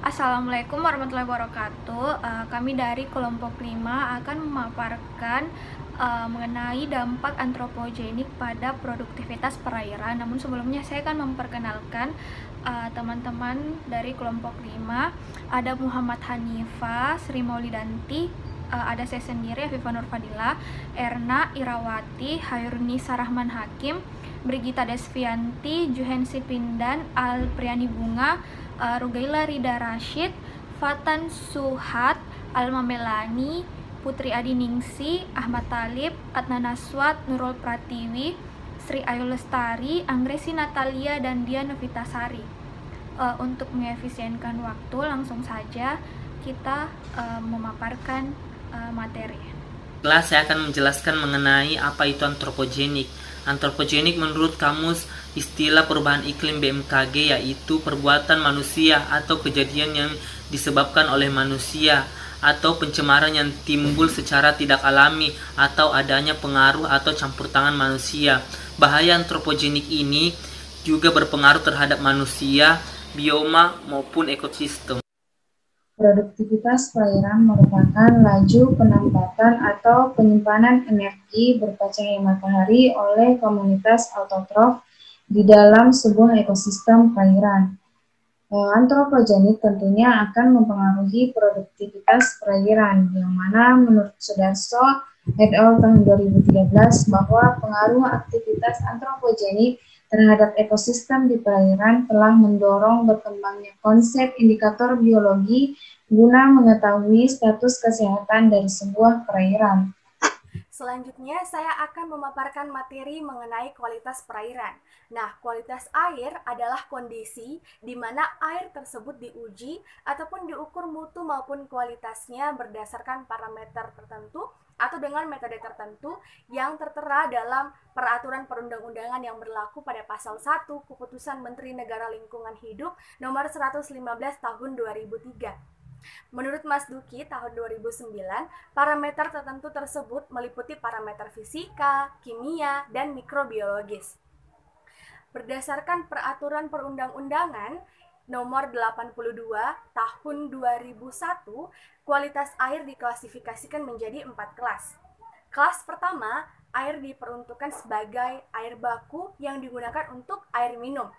Assalamualaikum warahmatullahi wabarakatuh. Kami dari kelompok 5 akan memaparkan mengenai dampak antropogenik pada produktivitas perairan. Namun sebelumnya saya akan memperkenalkan teman-teman dari kelompok 5. Ada Muhammad Hanifa, Sri Maulidanti, ada saya sendiri, Afifah Nurfadila, Erna Irawati, Hairunisa Rahman Hakim, Brigita Desvianti, Juhensi Pindan, Alpriani Bunga, Rugaila Rida Rashid, Fatan Suhat, Alma Melani, Putri Adi Ningsi, Ahmad Talib, Adnan Aswad, Nurul Pratiwi, Sri Ayu Lestari, Anggresi Natalia, dan Dian Novitasari. Untuk mengefisienkan waktu, langsung saja kita memaparkan materi. Kelas saya akan menjelaskan mengenai apa itu antropogenik. Antropogenik menurut kamus istilah perubahan iklim BMKG yaitu perbuatan manusia atau kejadian yang disebabkan oleh manusia atau pencemaran yang timbul secara tidak alami atau adanya pengaruh atau campur tangan manusia. Bahaya antropogenik ini juga berpengaruh terhadap manusia, bioma maupun ekosistem. Produktivitas perairan merupakan laju penempatan atau penyimpanan energi berupa cahaya matahari oleh komunitas autotrof di dalam sebuah ekosistem perairan. Antropogenik tentunya akan mempengaruhi produktivitas perairan, yang mana menurut Sudarso et al. Tahun 2013 bahwa pengaruh aktivitas antropogenik terhadap ekosistem di perairan telah mendorong berkembangnya konsep indikator biologi guna mengetahui status kesehatan dari sebuah perairan. Selanjutnya, saya akan memaparkan materi mengenai kualitas perairan. Nah, kualitas air adalah kondisi di mana air tersebut diuji ataupun diukur mutu maupun kualitasnya berdasarkan parameter tertentu atau dengan metode tertentu yang tertera dalam peraturan perundang-undangan yang berlaku pada pasal 1 Keputusan Menteri Negara Lingkungan Hidup nomor 115 tahun 2003. Menurut Mas Duki tahun 2009, parameter tertentu tersebut meliputi parameter fisika, kimia, dan mikrobiologis. Berdasarkan peraturan perundang-undangan nomor 82 tahun 2001, kualitas air diklasifikasikan menjadi 4 kelas. Kelas pertama, air diperuntukkan sebagai air baku yang digunakan untuk air minum.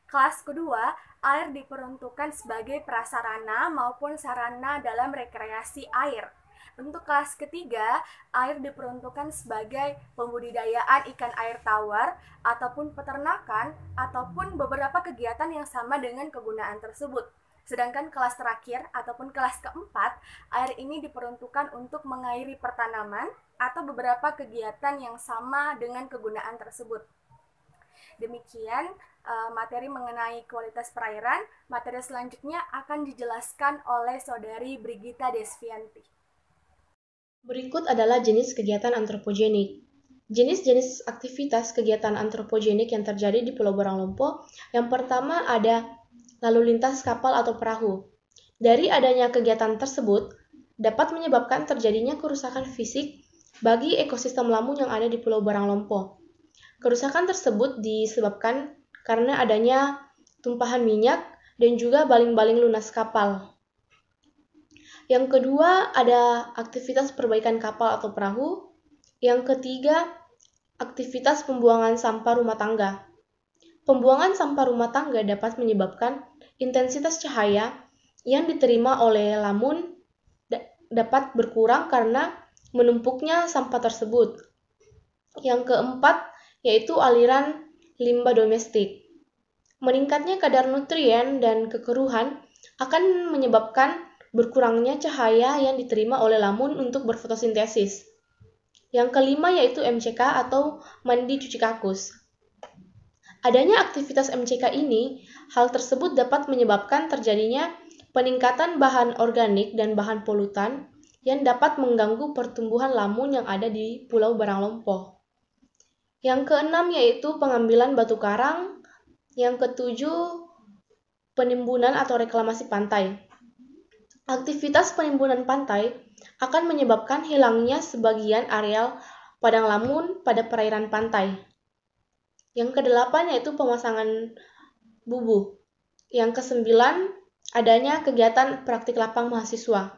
Kelas kedua, air diperuntukkan sebagai prasarana maupun sarana dalam rekreasi air. Untuk kelas ketiga, air diperuntukkan sebagai pembudidayaan ikan air tawar ataupun peternakan ataupun beberapa kegiatan yang sama dengan kegunaan tersebut. Sedangkan kelas terakhir ataupun kelas keempat, air ini diperuntukkan untuk mengairi pertanaman atau beberapa kegiatan yang sama dengan kegunaan tersebut. Demikian materi mengenai kualitas perairan. Materi selanjutnya akan dijelaskan oleh Saudari Brigita Desvianti. Berikut adalah jenis kegiatan antropogenik. Jenis-jenis aktivitas kegiatan antropogenik yang terjadi di Pulau Baranglompo. Yang pertama ada lalu lintas kapal atau perahu. Dari adanya kegiatan tersebut dapat menyebabkan terjadinya kerusakan fisik bagi ekosistem lamun yang ada di Pulau Baranglompo. Kerusakan tersebut disebabkan karena adanya tumpahan minyak dan juga baling-baling lunas kapal. Yang kedua ada aktivitas perbaikan kapal atau perahu. Yang ketiga, aktivitas pembuangan sampah rumah tangga. Pembuangan sampah rumah tangga dapat menyebabkan intensitas cahaya yang diterima oleh lamun dapat berkurang karena menumpuknya sampah tersebut. Yang keempat, yaitu aliran limbah domestik. Meningkatnya kadar nutrien dan kekeruhan akan menyebabkan berkurangnya cahaya yang diterima oleh lamun untuk berfotosintesis. Yang kelima yaitu MCK atau mandi cuci kakus. Adanya aktivitas MCK ini, hal tersebut dapat menyebabkan terjadinya peningkatan bahan organik dan bahan polutan yang dapat mengganggu pertumbuhan lamun yang ada di Pulau Baranglompo. Yang keenam yaitu pengambilan batu karang. Yang ketujuh, penimbunan atau reklamasi pantai. Aktivitas penimbunan pantai akan menyebabkan hilangnya sebagian areal padang lamun pada perairan pantai. Yang kedelapan yaitu pemasangan bubuh. Yang kesembilan, adanya kegiatan praktik lapang mahasiswa.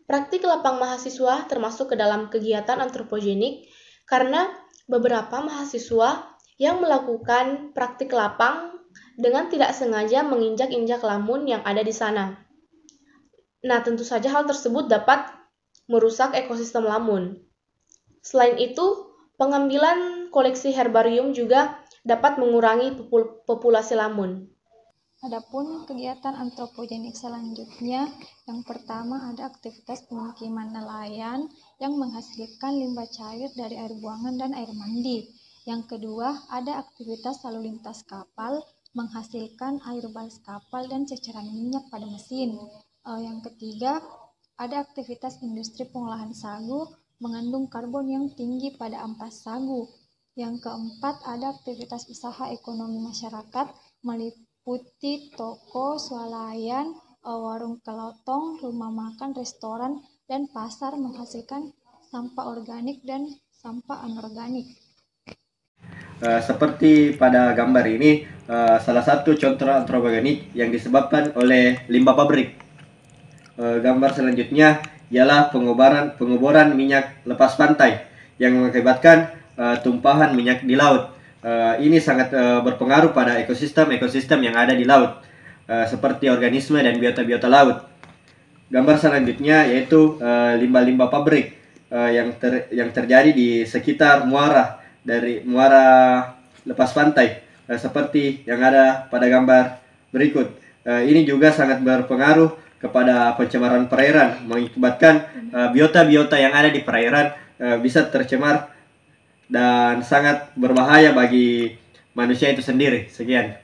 Praktik lapang mahasiswa termasuk ke dalam kegiatan antropogenik karena beberapa mahasiswa yang melakukan praktik lapang dengan tidak sengaja menginjak-injak lamun yang ada di sana. Nah, tentu saja hal tersebut dapat merusak ekosistem lamun. Selain itu, pengambilan koleksi herbarium juga dapat mengurangi populasi lamun. Adapun kegiatan antropogenik selanjutnya, yang pertama ada aktivitas pemukiman nelayan yang menghasilkan limbah cair dari air buangan dan air mandi. Yang kedua, ada aktivitas lalu lintas kapal menghasilkan air balas kapal dan ceceran minyak pada mesin. Yang ketiga, ada aktivitas industri pengolahan sagu mengandung karbon yang tinggi pada ampas sagu. Yang keempat, ada aktivitas usaha ekonomi masyarakat meliputi toko, swalayan, warung kelotong, rumah makan, restoran, dan pasar menghasilkan sampah organik dan sampah anorganik. Seperti pada gambar ini, salah satu contoh antropogenik yang disebabkan oleh limbah pabrik. Gambar selanjutnya ialah pengoboran minyak lepas pantai yang mengakibatkan tumpahan minyak di laut. Ini sangat berpengaruh pada ekosistem yang ada di laut, seperti organisme dan biota-biota laut. Gambar selanjutnya yaitu limbah-limbah pabrik yang terjadi di sekitar muara lepas pantai, seperti yang ada pada gambar berikut. Ini juga sangat berpengaruh kepada pencemaran perairan, mengakibatkan biota-biota yang ada di perairan bisa tercemar dan sangat berbahaya bagi manusia itu sendiri. Sekian.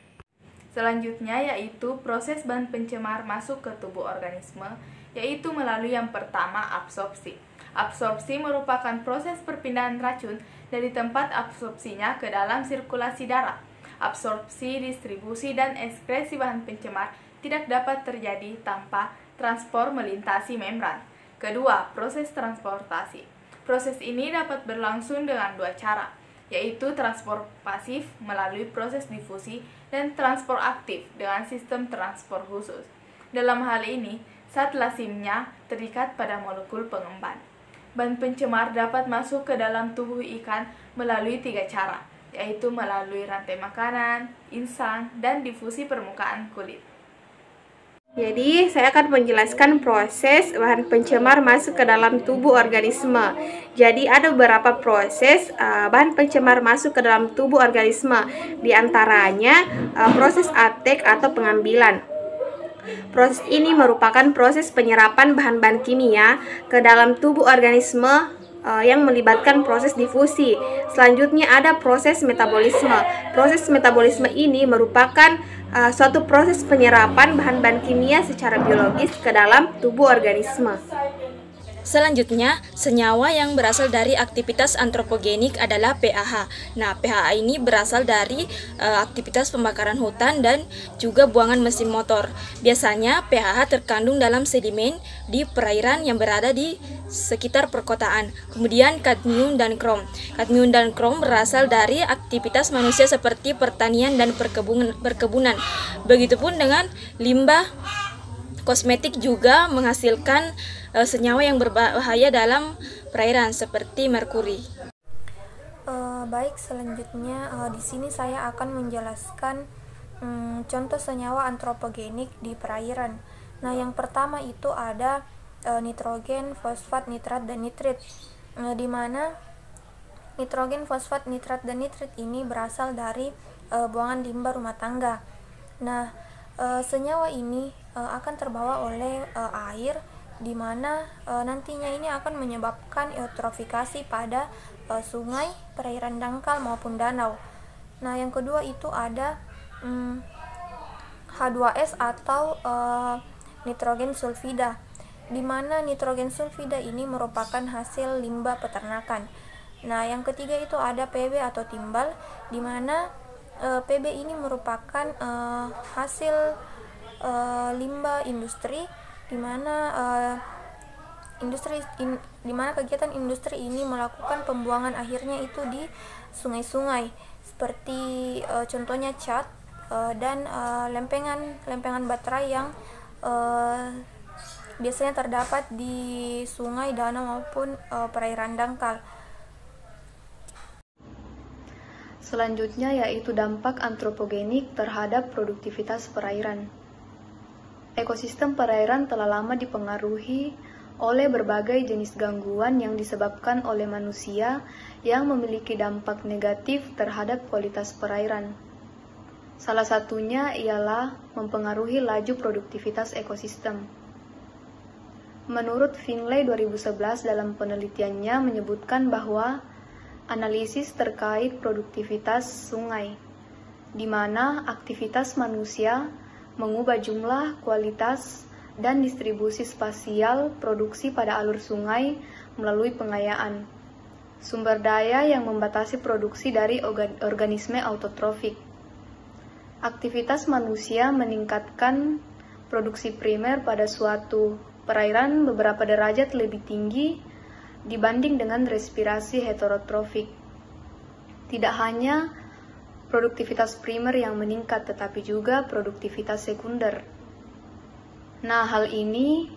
Selanjutnya yaitu proses bahan pencemar masuk ke tubuh organisme, yaitu melalui yang pertama absorpsi. Absorpsi merupakan proses perpindahan racun dari tempat absorpsinya ke dalam sirkulasi darah. Absorpsi, distribusi, dan ekskresi bahan pencemar tidak dapat terjadi tanpa transport melintasi membran. Kedua, proses transportasi. Proses ini dapat berlangsung dengan dua cara, yaitu transport pasif melalui proses difusi dan transport aktif dengan sistem transport khusus. Dalam hal ini, zat lasimnya terikat pada molekul pengemban. Bahan pencemar dapat masuk ke dalam tubuh ikan melalui tiga cara, yaitu melalui rantai makanan, insang, dan difusi permukaan kulit. Jadi, saya akan menjelaskan proses bahan pencemar masuk ke dalam tubuh organisme. Jadi, ada beberapa proses bahan pencemar masuk ke dalam tubuh organisme. Di antaranya, proses uptake atau pengambilan. Proses ini merupakan proses penyerapan bahan-bahan kimia ke dalam tubuh organisme yang melibatkan proses difusi. Selanjutnya ada proses metabolisme. Proses metabolisme ini merupakan suatu proses penyerapan bahan-bahan kimia secara biologis ke dalam tubuh organisme. Selanjutnya, senyawa yang berasal dari aktivitas antropogenik adalah PAH. Nah, PAH ini berasal dari aktivitas pembakaran hutan dan juga buangan mesin motor. Biasanya PAH terkandung dalam sedimen di perairan yang berada di sekitar perkotaan. Kemudian kadmium dan krom. Kadmium dan krom berasal dari aktivitas manusia seperti pertanian dan perkebunan. Begitupun dengan limbah kosmetik juga menghasilkan senyawa yang berbahaya dalam perairan seperti merkuri. Baik, selanjutnya di sini saya akan menjelaskan contoh senyawa antropogenik di perairan. Nah, yang pertama itu ada nitrogen, fosfat, nitrat, dan nitrit. Di mana nitrogen, fosfat, nitrat, dan nitrit ini berasal dari buangan limbah rumah tangga. Nah, senyawa ini akan terbawa oleh air, di mana nantinya ini akan menyebabkan eutrofikasi pada sungai, perairan dangkal maupun danau. Nah, yang kedua itu ada H2S atau nitrogen sulfida, di mana nitrogen sulfida ini merupakan hasil limbah peternakan. Nah, yang ketiga itu ada PB atau timbal, di mana PB ini merupakan hasil limbah industri, di mana kegiatan industri ini melakukan pembuangan akhirnya itu di sungai-sungai, seperti contohnya cat, dan lempengan baterai yang biasanya terdapat di sungai, danau maupun perairan dangkal. Selanjutnya yaitu dampak antropogenik terhadap produktivitas perairan. Ekosistem perairan telah lama dipengaruhi oleh berbagai jenis gangguan yang disebabkan oleh manusia yang memiliki dampak negatif terhadap kualitas perairan. Salah satunya ialah mempengaruhi laju produktivitas ekosistem. Menurut Finlay 2011 dalam penelitiannya menyebutkan bahwa analisis terkait produktivitas sungai, di mana aktivitas manusia mengubah jumlah, kualitas, dan distribusi spasial produksi pada alur sungai melalui pengayaan, sumber daya yang membatasi produksi dari organisme autotrofik. Aktivitas manusia meningkatkan produksi primer pada suatu perairan beberapa derajat lebih tinggi dibanding dengan respirasi heterotrofik. Tidak hanya produktivitas primer yang meningkat, tetapi juga produktivitas sekunder. Nah, hal ini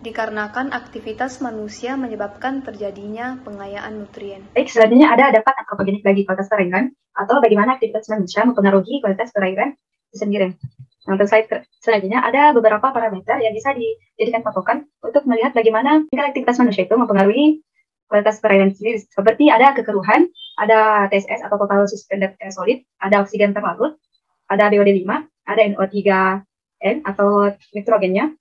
dikarenakan aktivitas manusia menyebabkan terjadinya pengayaan nutrien. Baik, selanjutnya ada dampak antropogenik bagi kualitas perairan, atau bagaimana aktivitas manusia mempengaruhi kualitas perairan itu sendiri. Nah, untuk slide selanjutnya ada beberapa parameter yang bisa dijadikan patokan untuk melihat bagaimana tingkat aktivitas manusia itu mempengaruhi kualitas perairan sendiri. Seperti ada kekeruhan, ada TSS atau total suspended solid, ada oksigen terlarut, ada BOD5, ada NO3N atau nitrogennya.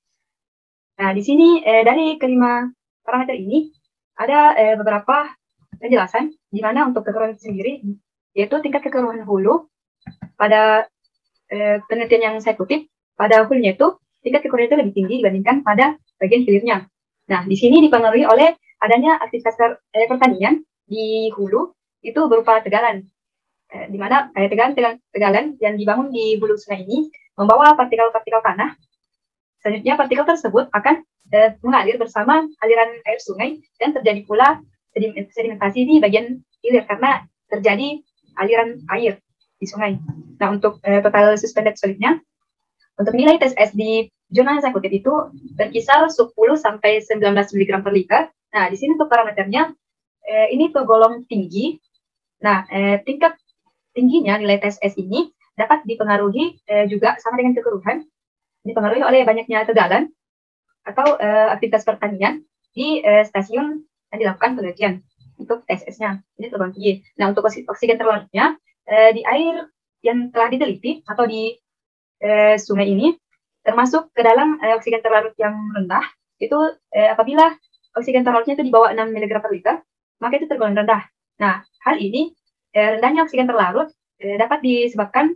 Nah, di sini dari kelima parameter ini ada beberapa penjelasan di mana untuk kekeruhan sendiri, yaitu tingkat kekeruhan hulu pada penelitian yang saya kutip, pada hulunya itu tingkat kekeruhan itu lebih tinggi dibandingkan pada bagian hilirnya. Nah, di sini dipengaruhi oleh adanya aktivitas pertanian di hulu itu berupa tegalan, di mana tegalan yang dibangun di hulu sungai ini membawa partikel-partikel tanah. Selanjutnya partikel tersebut akan mengalir bersama aliran air sungai dan terjadi pula sedimentasi di bagian hilir karena terjadi aliran air di sungai. Nah, untuk total suspended solidnya, untuk nilai TSS di jurnal yang saya kutip itu berkisar 10 sampai 19 mg per liter. Nah, di sini untuk parameternya ini tergolong tinggi. Nah, tingkat tingginya nilai TSS ini dapat dipengaruhi juga sama dengan kekeruhan, dipengaruhi oleh banyaknya tegalan atau aktivitas pertanian di stasiun yang dilakukan penelitian untuk TSS-nya. Ini tergolong tinggi. Nah, untuk oksigen terlarutnya di air yang telah diteliti atau di sungai ini termasuk ke dalam oksigen terlarut yang rendah. Itu apabila oksigen terlarutnya itu di bawah 6 mg per liter, maka itu tergolong rendah. Nah, hal ini rendahnya oksigen terlarut dapat disebabkan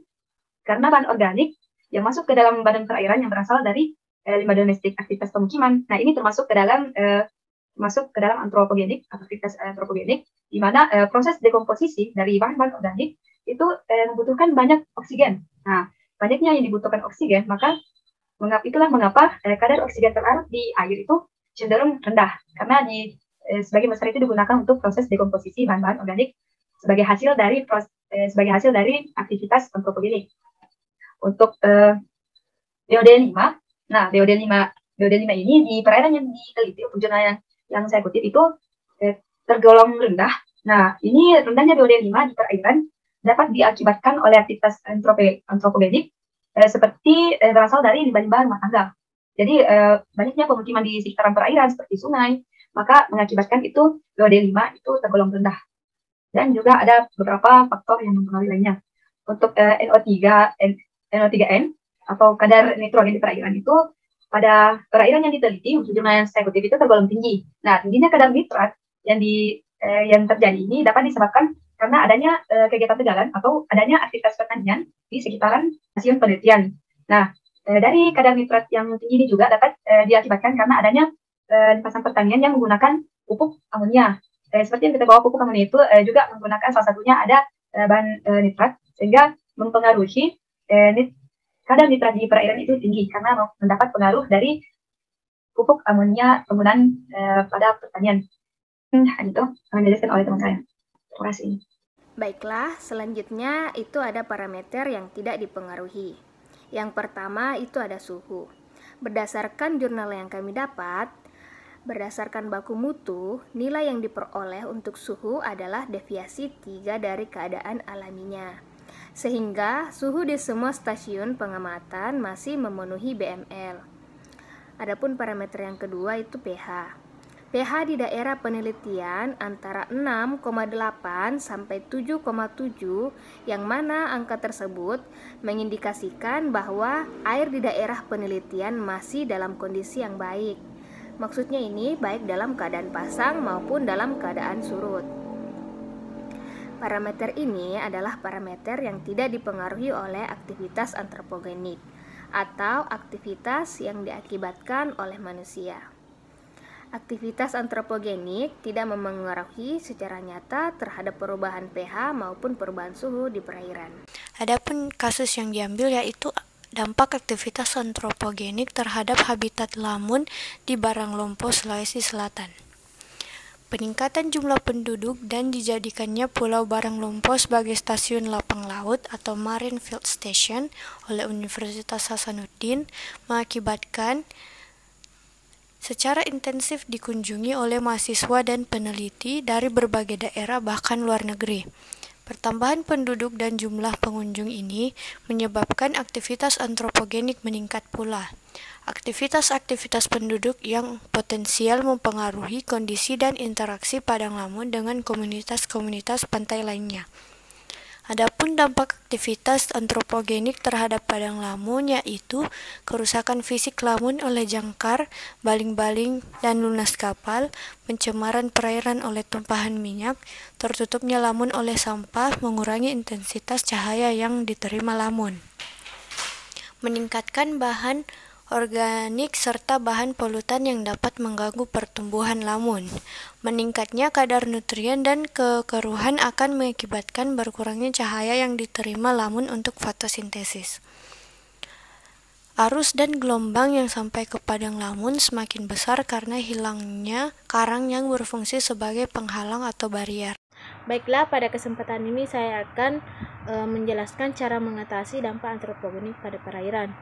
karena bahan organik yang masuk ke dalam badan perairan yang berasal dari limbah domestik aktivitas pemukiman. Nah, ini termasuk ke dalam antropogenik, aktivitas antropogenik, di mana proses dekomposisi dari bahan-bahan organik itu membutuhkan banyak oksigen. Nah, banyaknya yang dibutuhkan oksigen, maka itulah mengapa kadar oksigen terlarut di air itu cenderung rendah, karena sebagian besar itu digunakan untuk proses dekomposisi bahan-bahan organik sebagai hasil dari aktivitas antropogenik. Untuk BOD5, nah BOD5 ini di perairan yang diteliti, jurnal yang saya kutip itu tergolong rendah. Nah, ini rendahnya BOD5 di perairan dapat diakibatkan oleh aktivitas antropogenik seperti berasal dari limbah-limbah rumah tangga. Jadi banyaknya pemukiman di sekitaran perairan seperti sungai, maka mengakibatkan itu BOD5 itu tergolong rendah. Dan juga ada beberapa faktor yang mempengaruhi lainnya. Untuk NO3N atau kadar nitrogen di perairan itu pada perairan yang diteliti, jumlah yang saya kutip itu tergolong tinggi. Nah, tingginya kadar nitrat yang terjadi ini dapat disebabkan karena adanya kegiatan tegalan atau adanya aktivitas pertanian di sekitaran stasiun penelitian. Nah, dari kadar nitrat yang tinggi ini juga dapat diakibatkan karena adanya limpasan pertanian yang menggunakan pupuk amonia. Seperti yang kita bawa pupuk amonia itu juga menggunakan salah satunya ada bahan nitrat, sehingga mempengaruhi kadar nitrat di perairan itu tinggi karena mendapat pengaruh dari pupuk amonia penggunaan pada pertanian. Itu yang dijelaskan oleh teman saya. Terima kasih. Baiklah, selanjutnya itu ada parameter yang tidak dipengaruhi. Yang pertama itu ada suhu. Berdasarkan jurnal yang kami dapat, berdasarkan baku mutu, nilai yang diperoleh untuk suhu adalah deviasi 3 dari keadaan alaminya. Sehingga suhu di semua stasiun pengamatan masih memenuhi BML. Adapun parameter yang kedua itu pH. pH di daerah penelitian antara 6,8 sampai 7,7, yang mana angka tersebut mengindikasikan bahwa air di daerah penelitian masih dalam kondisi yang baik. Maksudnya ini baik dalam keadaan pasang maupun dalam keadaan surut. Parameter ini adalah parameter yang tidak dipengaruhi oleh aktivitas antropogenik atau aktivitas yang diakibatkan oleh manusia. Aktivitas antropogenik tidak memengaruhi secara nyata terhadap perubahan pH maupun perubahan suhu di perairan. Adapun kasus yang diambil yaitu dampak aktivitas antropogenik terhadap habitat lamun di Baranglompo, Sulawesi Selatan. Peningkatan jumlah penduduk dan dijadikannya Pulau Baranglompo sebagai stasiun lapang laut atau Marine Field Station oleh Universitas Hasanuddin mengakibatkan secara intensif dikunjungi oleh mahasiswa dan peneliti dari berbagai daerah bahkan luar negeri. Pertambahan penduduk dan jumlah pengunjung ini menyebabkan aktivitas antropogenik meningkat pula. Aktivitas-aktivitas penduduk yang potensial mempengaruhi kondisi dan interaksi padang lamun dengan komunitas-komunitas pantai lainnya. Adapun dampak aktivitas antropogenik terhadap padang lamun yaitu kerusakan fisik lamun oleh jangkar, baling-baling, dan lunas kapal, pencemaran perairan oleh tumpahan minyak, tertutupnya lamun oleh sampah, mengurangi intensitas cahaya yang diterima lamun, meningkatkan bahan organik serta bahan polutan yang dapat mengganggu pertumbuhan lamun. Meningkatnya kadar nutrien dan kekeruhan akan mengakibatkan berkurangnya cahaya yang diterima lamun untuk fotosintesis. Arus dan gelombang yang sampai ke padang lamun semakin besar karena hilangnya karang yang berfungsi sebagai penghalang atau barier. Baiklah, pada kesempatan ini saya akan menjelaskan cara mengatasi dampak antropogenik pada perairan.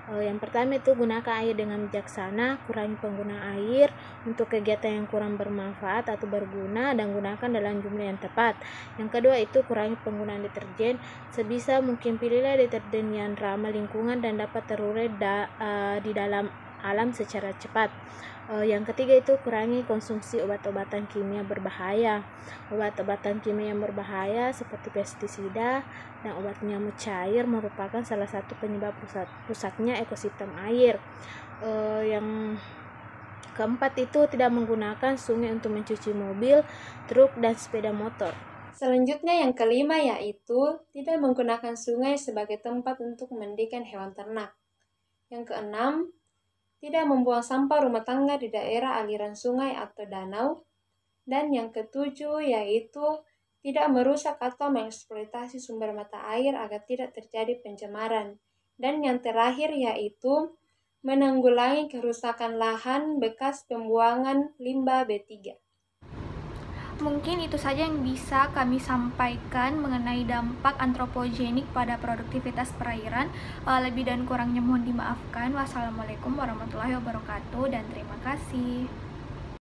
Yang pertama itu gunakan air dengan bijaksana, kurangi penggunaan air untuk kegiatan yang kurang bermanfaat atau berguna dan gunakan dalam jumlah yang tepat. Yang kedua itu kurangi penggunaan deterjen, sebisa mungkin pilihlah deterjen yang ramah lingkungan dan dapat terurai di dalam alam secara cepat. Yang ketiga itu kurangi konsumsi obat-obatan kimia berbahaya. Obat-obatan kimia yang berbahaya seperti pestisida dan obat nyamuk cair merupakan salah satu penyebab rusaknya ekosistem air. Yang keempat itu tidak menggunakan sungai untuk mencuci mobil, truk, dan sepeda motor. Selanjutnya yang kelima yaitu tidak menggunakan sungai sebagai tempat untuk memandikan hewan ternak. Yang keenam, tidak membuang sampah rumah tangga di daerah aliran sungai atau danau. Dan yang ketujuh yaitu tidak merusak atau mengeksploitasi sumber mata air agar tidak terjadi pencemaran. Dan yang terakhir yaitu menanggulangi kerusakan lahan bekas pembuangan limbah B3. Mungkin itu saja yang bisa kami sampaikan mengenai dampak antropogenik pada produktivitas perairan. Lebih dan kurangnya mohon dimaafkan. Wassalamualaikum warahmatullahi wabarakatuh dan terima kasih.